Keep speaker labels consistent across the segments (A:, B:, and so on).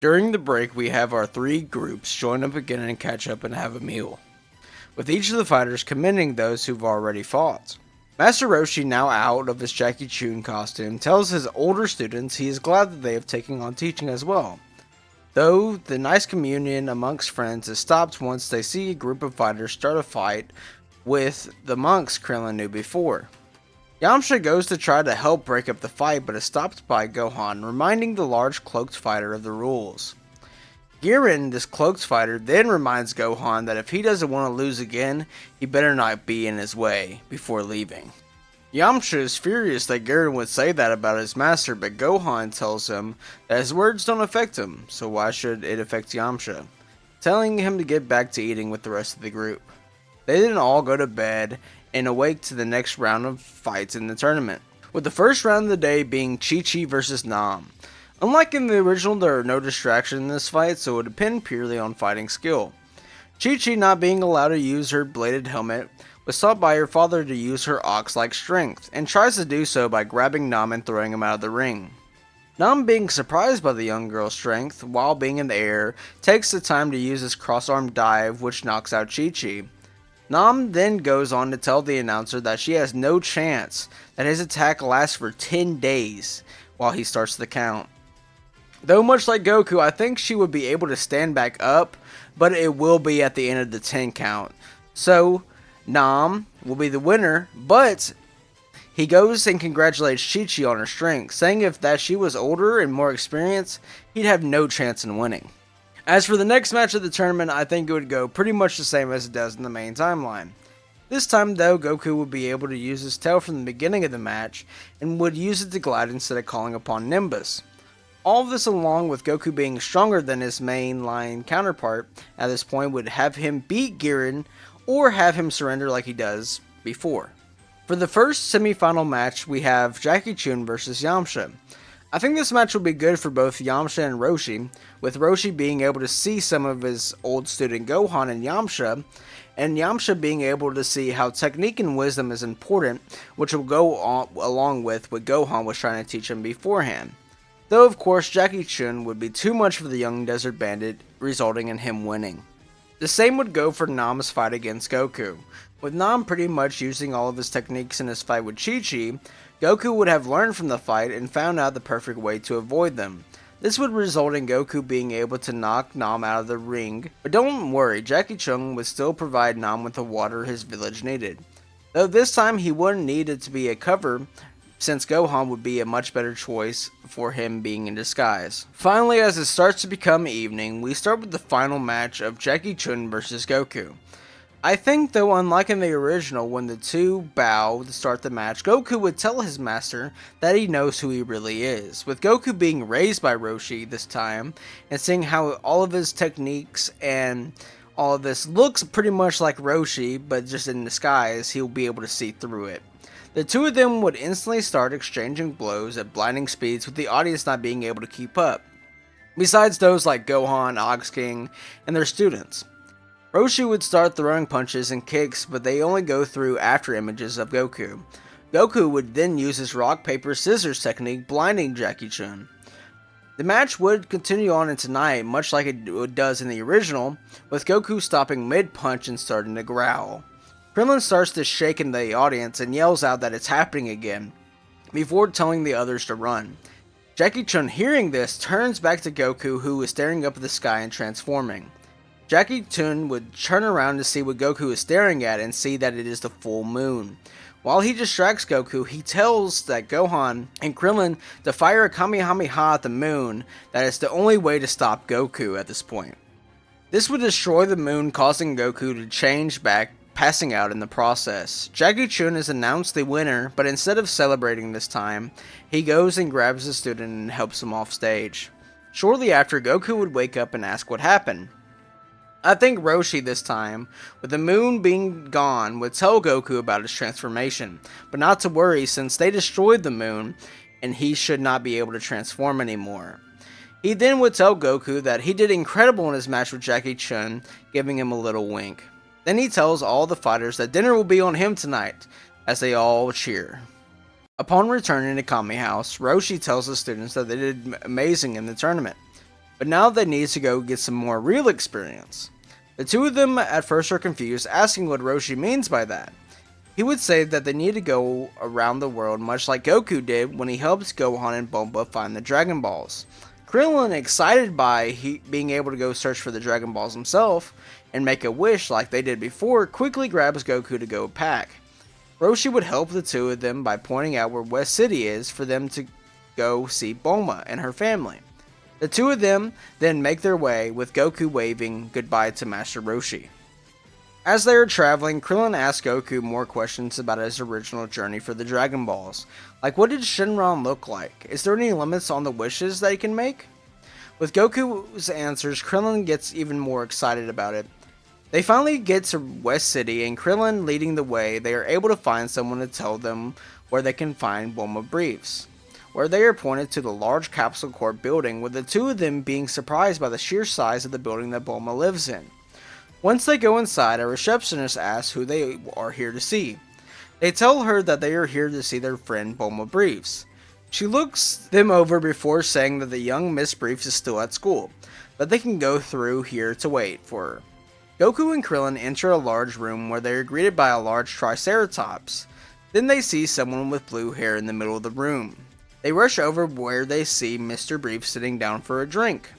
A: During the break, we have our three groups join up again and catch up and have a meal, with each of the fighters commending those who've already fought. Master Roshi, now out of his Jackie Chun costume, tells his older students he is glad that they have taken on teaching as well, though the nice communion amongst friends is stopped once they see a group of fighters start a fight with the monks Krillin knew before. Yamcha goes to try to help break up the fight but is stopped by Gohan, reminding the large cloaked fighter of the rules. Girin, this cloaked fighter, then reminds Gohan that if he doesn't want to lose again, he better not be in his way before leaving. Yamcha is furious that Girin would say that about his master, but Gohan tells him that his words don't affect him, so why should it affect Yamcha, telling him to get back to eating with the rest of the group. They then all go to bed and awake to the next round of fights in the tournament, with the first round of the day being Chi-Chi versus Nam. Unlike in the original, there are no distractions in this fight, so it would depend purely on fighting skill. Chi-Chi, not being allowed to use her bladed helmet, was taught by her father to use her ox-like strength, and tries to do so by grabbing Nam and throwing him out of the ring. Nam, being surprised by the young girl's strength while being in the air, takes the time to use his cross-arm dive, which knocks out Chi-Chi. Nam then goes on to tell the announcer that she has no chance, that his attack lasts for 10 days while he starts the count. Though much like Goku, I think she would be able to stand back up, but it will be at the end of the 10 count. So, Nam will be the winner, but he goes and congratulates Chi-Chi on her strength, saying if that she was older and more experienced, he'd have no chance in winning. As for the next match of the tournament, I think it would go pretty much the same as it does in the main timeline. This time though, Goku would be able to use his tail from the beginning of the match, and would use it to glide instead of calling upon Nimbus. All of this, along with Goku being stronger than his mainline counterpart at this point, would have him beat Girin or have him surrender like he does before. For the first semi-final match, we have Jackie Chun versus Yamcha. I think this match will be good for both Yamcha and Roshi, with Roshi being able to see some of his old student Gohan and Yamcha being able to see how technique and wisdom is important, which will go along with what Gohan was trying to teach him beforehand. Though of course Jackie Chun would be too much for the young desert bandit, resulting in him winning. The same would go for Nam's fight against Goku. With Nam pretty much using all of his techniques in his fight with Chi-Chi, Goku would have learned from the fight and found out the perfect way to avoid them. This would result in Goku being able to knock Nam out of the ring, but don't worry, Jackie Chun would still provide Nam with the water his village needed. Though this time he wouldn't need it to be a cover, since Gohan would be a much better choice for him being in disguise. Finally, as it starts to become evening, we start with the final match of Jackie Chun versus Goku. I think, though, unlike in the original, when the two bow to start the match, Goku would tell his master that he knows who he really is, with Goku being raised by Roshi this time, and seeing how all of his techniques and all of this looks pretty much like Roshi, but just in disguise, he'll be able to see through it. The two of them would instantly start exchanging blows at blinding speeds, with the audience not being able to keep up, besides those like Gohan, Ox King, and their students. Roshi would start throwing punches and kicks, but they only go through after images of Goku. Goku would then use his rock, paper, scissors technique, blinding Jackie Chun. The match would continue on into night, much like it does in the original, with Goku stopping mid-punch and starting to growl. Krillin starts to shake in the audience and yells out that it's happening again, before telling the others to run. Jackie Chun, hearing this, turns back to Goku, who is staring up at the sky and transforming. Jackie Chun would turn around to see what Goku is staring at and see that it is the full moon. While he distracts Goku, he tells that Gohan and Krillin to fire a Kamehameha at the moon, that it's the only way to stop Goku at this point. This would destroy the moon, causing Goku to change back, passing out in the process. Jackie Chun is announced the winner, but instead of celebrating this time, he goes and grabs the student and helps him off stage. Shortly after, Goku would wake up and ask what happened. I think Roshi this time, with the moon being gone, would tell Goku about his transformation, but not to worry since they destroyed the moon and he should not be able to transform anymore. He then would tell Goku that he did incredible in his match with Jackie Chun, giving him a little wink. Then he tells all the fighters that dinner will be on him tonight, as they all cheer. Upon returning to Kami House, Roshi tells the students that they did amazing in the tournament. but now they need to go get some more real experience. The two of them at first are confused, asking what Roshi means by that. He would say that they need to go around the world much like Goku did when he helped Gohan and Bulma find the Dragon Balls. Krillin, excited by being able to go search for the Dragon Balls himself and make a wish like they did before, quickly grabs Goku to go pack. Roshi would help the two of them by pointing out where West City is for them to go see Bulma and her family. The two of them then make their way, with Goku waving goodbye to Master Roshi. As they are traveling, Krillin asks Goku more questions about his original journey for the Dragon Balls, like what did Shenron look like? Is there any limits on the wishes that he can make? With Goku's answers, Krillin gets even more excited about it. They finally get to West City, and Krillin leading the way, they are able to find someone to tell them where they can find Bulma briefs, where they are pointed to the large capsule corp building, with the two of them being surprised by the sheer size of the building that Bulma lives in. Once they go inside, a receptionist asks who they are here to see. They tell her that they are here to see their friend Bulma Briefs. She looks them over before saying that the young Miss Briefs is still at school, but they can go through here to wait for her. Goku and Krillin enter a large room where they are greeted by a large Triceratops. Then they see someone with blue hair in the middle of the room. They rush over where they see Mr. Briefs sitting down for a drink.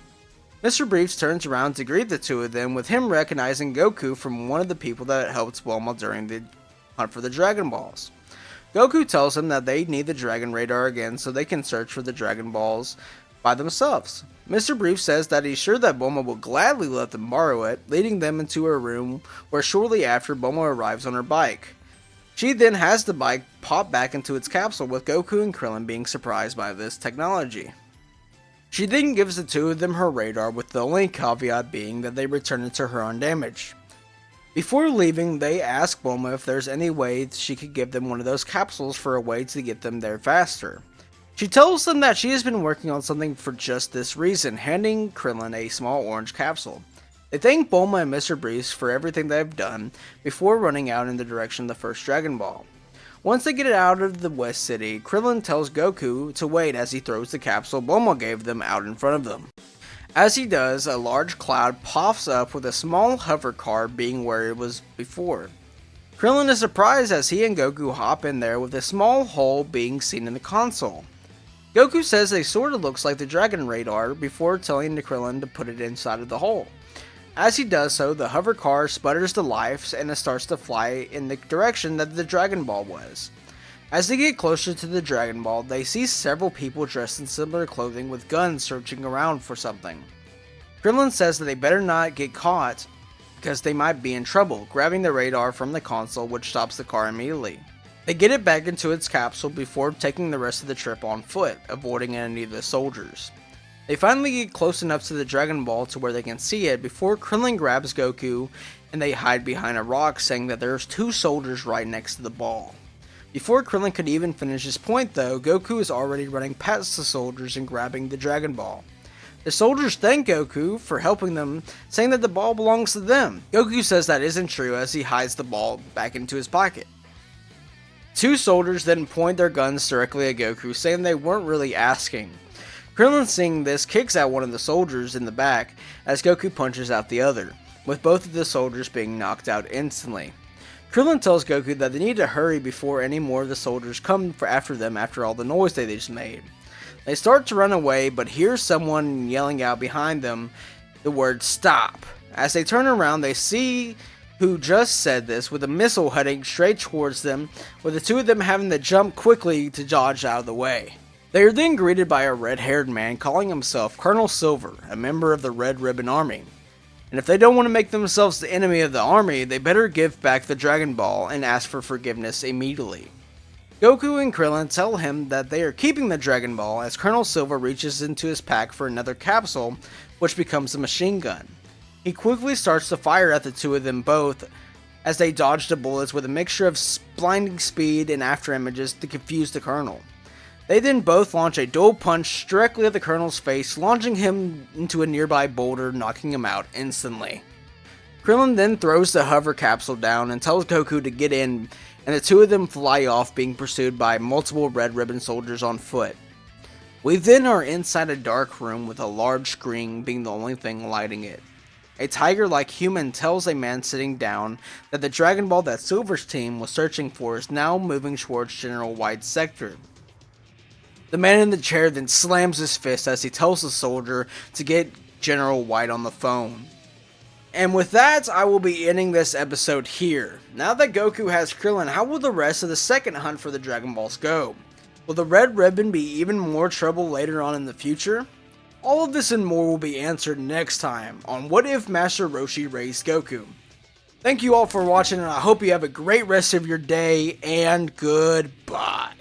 A: Mr. Briefs turns around to greet the two of them, with him recognizing Goku from one of the people that helped Bulma during the hunt for the Dragon Balls. Goku tells him that they need the Dragon Radar again so they can search for the Dragon Balls by themselves. Mr. Briefs says that he's sure that Bulma will gladly let them borrow it, leading them into a room where shortly after Bulma arrives on her bike. She then has the bike pop back into its capsule, with Goku and Krillin being surprised by this technology. She then gives the two of them her radar, with the only caveat being that they return it to her undamaged. Before leaving, they ask Bulma if there's any way she could give them one of those capsules for a way to get them there faster. She tells them that she has been working on something for just this reason, handing Krillin a small orange capsule. They thank Bulma and Mr. Briefs for everything they've done before running out in the direction of the first Dragon Ball. Once they get it out of the West City, Krillin tells Goku to wait as he throws the capsule Bulma gave them out in front of them. As he does, a large cloud pops up with a small hover car being where it was before. Krillin is surprised as he and Goku hop in there, with a small hole being seen in the console. Goku says it sorta looks like the Dragon Radar before telling Krillin to put it inside of the hole. As he does so, the hover car sputters to life and it starts to fly in the direction that the Dragon Ball was. As they get closer to the Dragon Ball, they see several people dressed in similar clothing with guns searching around for something. Krillin says that they better not get caught because they might be in trouble, grabbing the radar from the console, which stops the car immediately. They get it back into its capsule before taking the rest of the trip on foot, avoiding any of the soldiers. They finally get close enough to the Dragon Ball to where they can see it before Krillin grabs Goku and they hide behind a rock, saying that there's two soldiers right next to the ball. Before Krillin could even finish his point though, Goku is already running past the soldiers and grabbing the Dragon Ball. The soldiers thank Goku for helping them, saying that the ball belongs to them. Goku says that isn't true as he hides the ball back into his pocket. Two soldiers then point their guns directly at Goku, saying they weren't really asking. Krillin, seeing this, kicks out one of the soldiers in the back as Goku punches out the other, with both of the soldiers being knocked out instantly. Krillin tells Goku that they need to hurry before any more of the soldiers come after them after all the noise they just made. They start to run away, but hear someone yelling out behind them the word "stop." As they turn around, they see who just said this, with a missile heading straight towards them, with the two of them having to jump quickly to dodge out of the way. They are then greeted by a red-haired man calling himself Colonel Silver, a member of the Red Ribbon Army. And if they don't want to make themselves the enemy of the army, they better give back the Dragon Ball and ask for forgiveness immediately. Goku and Krillin tell him that they are keeping the Dragon Ball as Colonel Silver reaches into his pack for another capsule, which becomes a machine gun. He quickly starts to fire at the two of them both as they dodge the bullets with a mixture of blinding speed and after images to confuse the Colonel. They then both launch a dual punch directly at the Colonel's face, launching him into a nearby boulder, knocking him out instantly. Krillin then throws the hover capsule down and tells Goku to get in, and the two of them fly off, being pursued by multiple Red Ribbon soldiers on foot. We then are inside a dark room with a large screen being the only thing lighting it. A tiger-like human tells a man sitting down that the Dragon Ball that Silver's team was searching for is now moving towards General White's sector. The man in the chair then slams his fist as he tells the soldier to get General White on the phone. And with that, I will be ending this episode here. Now that Goku has Krillin, how will the rest of the second hunt for the Dragon Balls go? Will the Red Ribbon be even more trouble later on in the future? All of this and more will be answered next time on What If Master Roshi Raised Goku. Thank you all for watching, and I hope you have a great rest of your day, and goodbye.